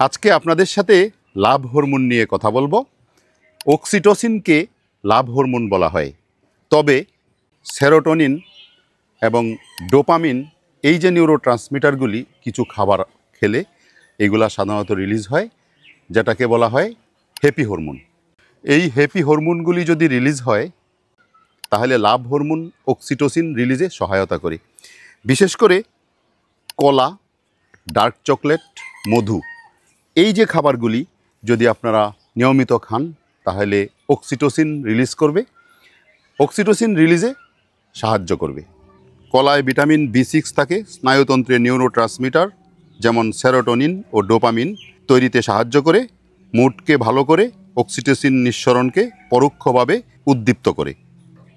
আজকে আপনাদের সাথে লাভ হরমোন নিয়ে কথা বলবো। অক্সিটোসিনকে লাভ হরমোন বলা হয়, তবে সেরোটোনিন এবং ডোপামিন এই যে নিউরোট্রান্সমিটারগুলি কিছু খাবার খেলে এগুলা সাধারণত রিলিজ হয়, যেটাকে বলা হয় হ্যাপি হরমোন। এই হ্যাপি হরমোনগুলি যদি রিলিজ হয় তাহলে লাভ হরমোন অক্সিটোসিন রিলিজে সহায়তা করে। বিশেষ করে কলা, ডার্ক চকলেট, মধু এই যে খাবারগুলি যদি আপনারা নিয়মিত খান তাহলে অক্সিটোসিন রিলিজ করবে, অক্সিটোসিন রিলিজে সাহায্য করবে। কলায় ভিটামিন B6 থাকে, স্নায়ুতন্ত্রের নিউরোট্রান্সমিটার যেমন সেরোটোনিন ও ডোপামিন তৈরিতে সাহায্য করে, মুডকে ভালো করে, অক্সিটোসিন নিঃসরণকে পরোক্ষভাবে উদ্দীপ্ত করে।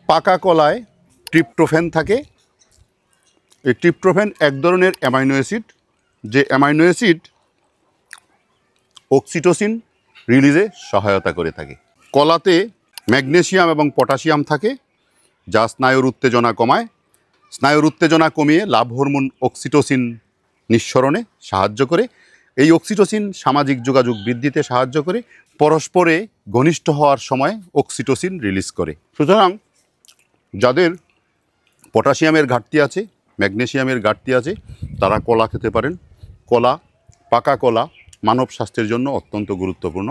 পাকা কলায় ট্রিপ্টোফ্যান থাকে। এই ট্রিপ্টোফ্যান এক ধরনের অ্যামাইনো অ্যাসিড, যে অ্যামাইনো অ্যাসিড অক্সিটোসিন রিলিজে সহায়তা করে থাকে। কলাতে ম্যাগনেসিয়াম এবং পটাশিয়াম থাকে, যা স্নায়ুর উত্তেজনা কমায়। স্নায়ুর উত্তেজনা কমিয়ে লাভ হরমোন অক্সিটোসিন নিঃসরণে সাহায্য করে। এই অক্সিটোসিন সামাজিক যোগাযোগ বৃদ্ধিতে সাহায্য করে, পরস্পরে ঘনিষ্ঠ হওয়ার সময় অক্সিটোসিন রিলিজ করে। সুতরাং যাদের পটাশিয়ামের ঘাটতি আছে, ম্যাগনেসিয়ামের ঘাটতি আছে, তারা কলা খেতে পারেন। কলা, পাকা কলা মানব স্বাস্থ্যের জন্য অত্যন্ত গুরুত্বপূর্ণ।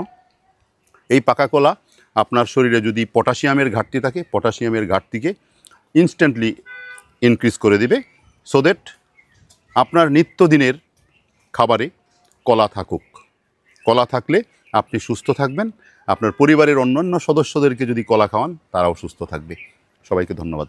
এই পাকা কলা আপনার শরীরে যদি পটাশিয়ামের ঘাটতি থাকে, পটাশিয়ামের ঘাটতিকে ইনস্ট্যান্টলি ইনক্রিজ করে দিবে, সো দ্যাট আপনার নিত্যদিনের খাবারে কলা থাকুক। কলা থাকলে আপনি সুস্থ থাকবেন, আপনার পরিবারের অন্যান্য সদস্যদেরকে যদি কলা খাওয়ান তারাও সুস্থ থাকবে। সবাইকে ধন্যবাদ।